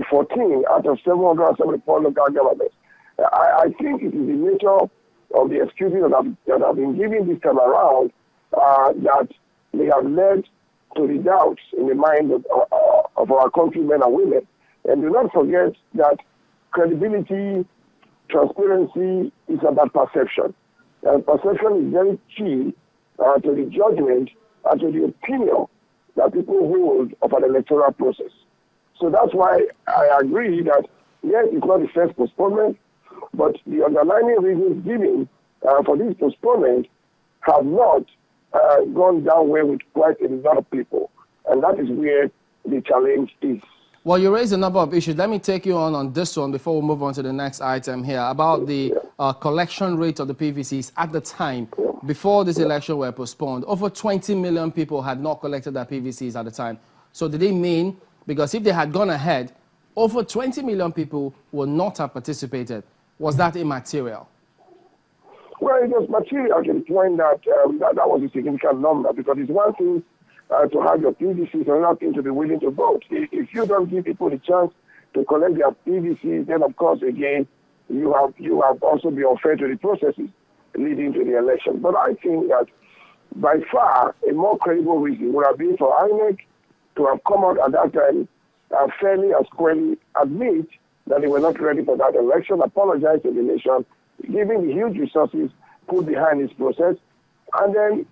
14 out of 774 local governments. I think it is the nature of the excuses that have been given this time around that they have led to the doubts in the mind of our countrymen and women. And do not forget that credibility, transparency is about perception. And perception is very key to the judgment and to the opinion that people hold of an electoral process. So that's why I agree that, yes, it's not the first postponement, but the underlying reasons given for this postponement have not gone down well with quite a lot of people. And that is where the challenge is. Well, you raised a number of issues. Let me take you on this one before we move on to the next item here about the collection rate of the PVCs at the time before this election were postponed. Over 20 million people had not collected their PVCs at the time. So did it mean, because if they had gone ahead, over 20 million people would not have participated? Was that immaterial? Well, it was material to the point that that was a significant number, because it's one thing to have your PVCs and another thing to be willing to vote. If you don't give people the chance to collect their PVCs, then of course again you have also been unfair to the processes leading to the election. But I think that by far a more credible reason would have been for INEC to have come out at that time fairly and squarely admit that they were not ready for that election, apologize to the nation, giving the huge resources put behind this process, and then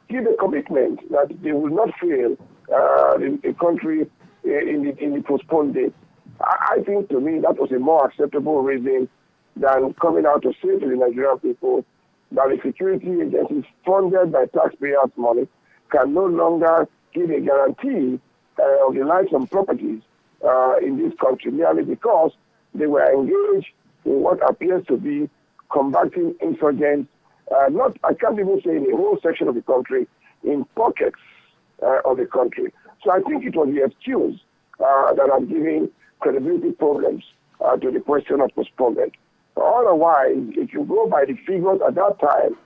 give a commitment that they will not fail the country in the postponed date. I think, to me, that was a more acceptable reason than coming out to say to the Nigerian people that the security agencies funded by taxpayers' money can no longer give a guarantee of the lives and properties in this country, merely because they were engaged in what appears to be combating insurgents, I can't even say in a whole section of the country, in pockets of the country. So I think it was the excuse that I'm giving credibility problems to the question of postponement. Otherwise, if you go by the figures at that time,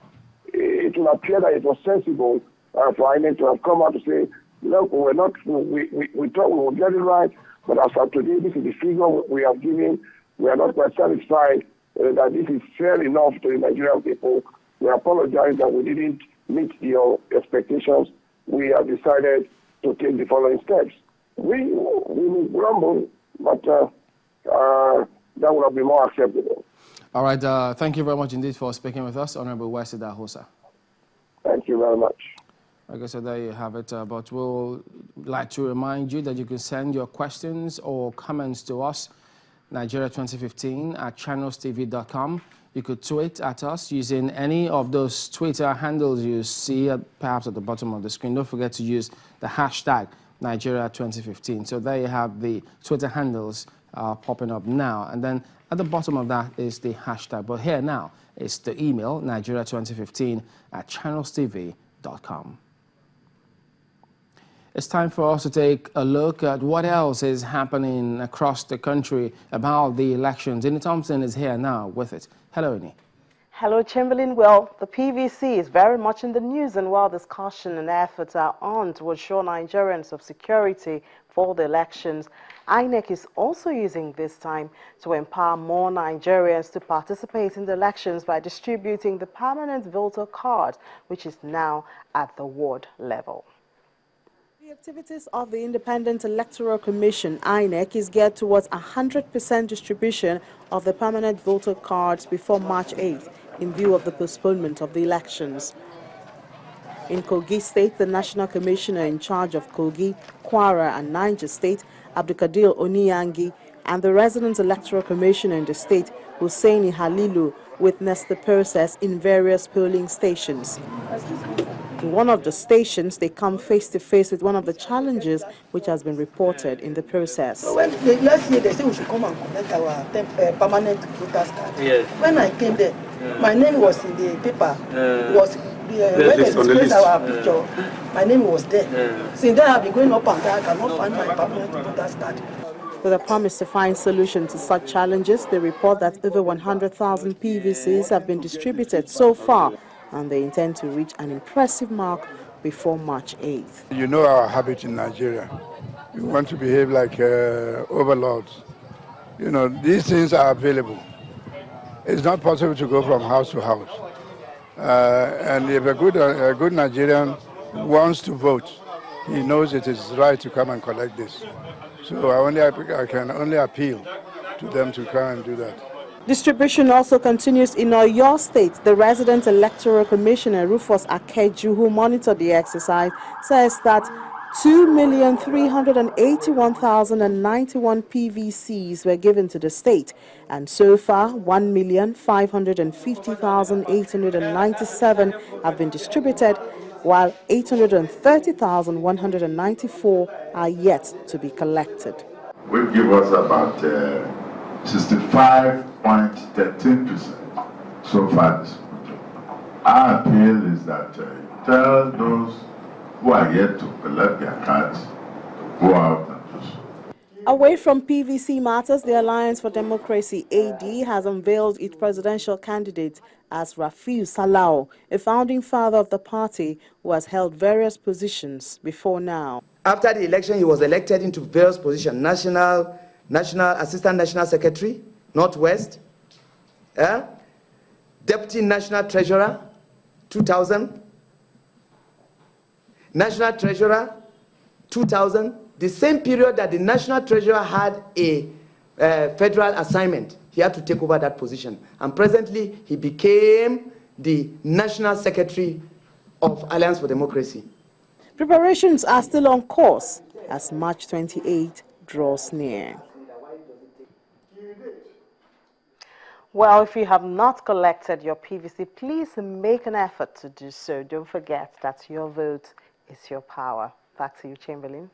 it will appear that it was sensible for INEC to have come out to say, look, we thought we would get it right, but as of today, this is the figure we have given. We are not quite satisfied that this is fair enough to the Nigerian people. We apologize that we didn't meet your expectations. We have decided to take the following steps. We will grumble, but that would have been more acceptable. All right. Thank you very much indeed for speaking with us, Honorable Wesley Dahosa. Thank you very much. Like I said, there you have it. But we'll like to remind you that you can send your questions or comments to us, Nigeria2015@channelstv.com. You could tweet at us using any of those Twitter handles you see perhaps at the bottom of the screen. Don't forget to use the hashtag Nigeria2015. So there you have the Twitter handles popping up now. And then at the bottom of that is the hashtag. But here now is the email, Nigeria2015@channelstv.com. It's time for us to take a look at what else is happening across the country about the elections. Ini Thompson is here now with it. Hello, Ini. Hello, Chamberlain. Well, the PVC is very much in the news, and while discussion and efforts are on to assure Nigerians of security for the elections, INEC is also using this time to empower more Nigerians to participate in the elections by distributing the permanent voter card, which is now at the ward level. The activities of the Independent Electoral Commission, INEC, is geared towards 100% distribution of the permanent voter cards before March 8th in view of the postponement of the elections. In Kogi State, the National Commissioner in charge of Kogi, Kwara and Niger State, Abdulkadir Oniyangi, and the resident electoral commissioner in the state, Husseini Halilu, witnessed the process in various polling stations. In one of the stations, they come face to face with one of the challenges which has been reported in the process. Last year they said we should come and collect our permanent voters card. Yes. When I came there, my name was in the paper. When they displayed our picture, my name was there. Since then I've been going up and down, I cannot find my permanent voters card. With a promise to find solutions to such challenges, they report that over 100,000 PVCs have been distributed so far, and they intend to reach an impressive mark before March 8th. You know our habit in Nigeria. you want to behave like overlords. You know, these things are available. It's not possible to go from house to house. And if a good Nigerian wants to vote, he knows it is right to come and collect this. So I can only appeal to them to come and do that. Distribution also continues in Oyo State. The resident electoral commissioner, Rufus Akeju, who monitored the exercise, says that 2,381,091 PVCs were given to the state, and so far 1,550,897 have been distributed, while 830,194 are yet to be collected. Will give us about 65.13% so far this month. Our appeal is that tell those who are yet to collect their cards to go out and do so. Away from PVC matters, the Alliance for Democracy, AD, has unveiled its presidential candidate as Rafiu Salao, a founding father of the party who has held various positions before now. After the election, he was elected into various positions: National Assistant National Secretary, Northwest, Deputy National Treasurer, 2000, National Treasurer, 2000, the same period that the National Treasurer had a federal assignment. He had to take over that position. And presently, he became the National Secretary of Alliance for Democracy. Preparations are still on course as March 28 draws near. Well, if you have not collected your PVC, please make an effort to do so. Don't forget that your vote is your power. Back to you, Chamberlain.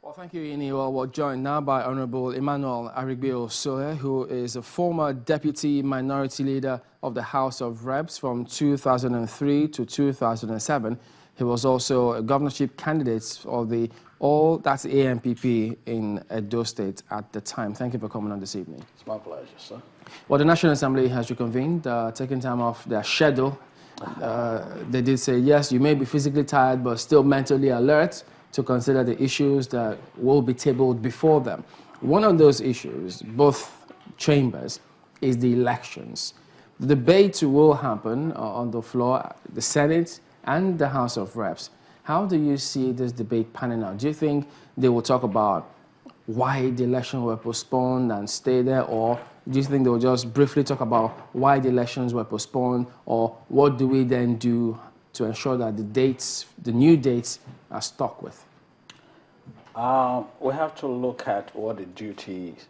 Well, thank you, Ini. Well, we're joined now by Honorable Emmanuel Arigbe-Osohe, who is a former Deputy Minority Leader of the House of Reps from 2003 to 2007. He was also a governorship candidate of the that's AMPP in Edo State at the time. Thank you for coming on this evening. It's my pleasure, sir. Well, the National Assembly has reconvened, taking time off their schedule. They did say, yes, you may be physically tired, but still mentally alert to consider the issues that will be tabled before them. One of those issues, both chambers, is the elections. The debate will happen on the floor, the Senate and the House of Reps. How do you see this debate panning out? Do you think they will talk about why the election were postponed and stay there, or do you think they will just briefly talk about why the elections were postponed, or what do we then do to ensure that the new dates are stuck with? We have to look at what the duties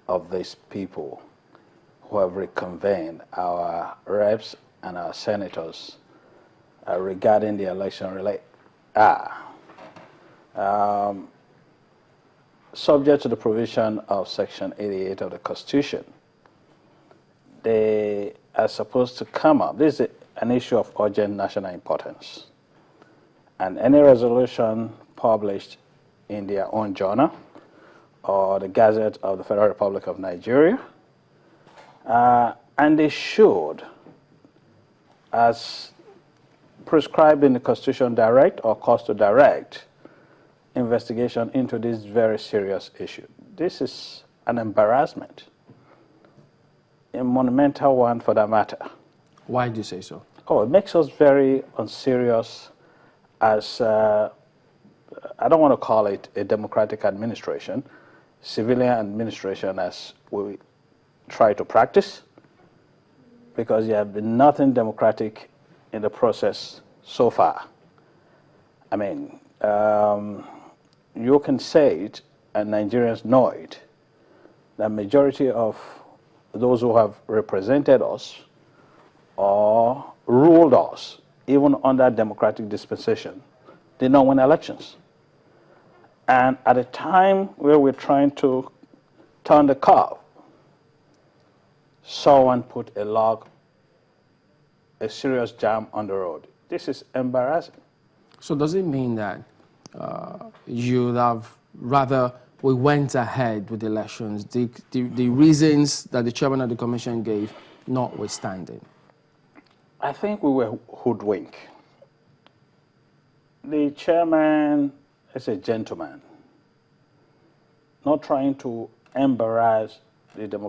of these people who have reconvened, our reps and our senators, regarding the election subject to the provision of Section 88 of the Constitution. They are supposed to come up. This is an issue of urgent national importance. And any resolution published in their own journal or the Gazette of the Federal Republic of Nigeria, and they should, as prescribed in the Constitution, direct or cause to direct investigation into this very serious issue. This is an embarrassment, a monumental one for that matter. Why do you say so? Oh, it makes us very unserious as, I don't want to call it a democratic administration, civilian administration as we try to practice, because there have been nothing democratic in the process so far. I mean, you can say it, and Nigerians know it. The majority of those who have represented us or ruled us, even under democratic dispensation, did not win elections. And at a time where we're trying to turn the curve, someone put a serious jam on the road. This is embarrassing. So does it mean that you'd have rather we went ahead with the elections, the reasons that the chairman of the commission gave notwithstanding? I think we were hoodwinked. The chairman is a gentleman. not trying to embarrass the democratic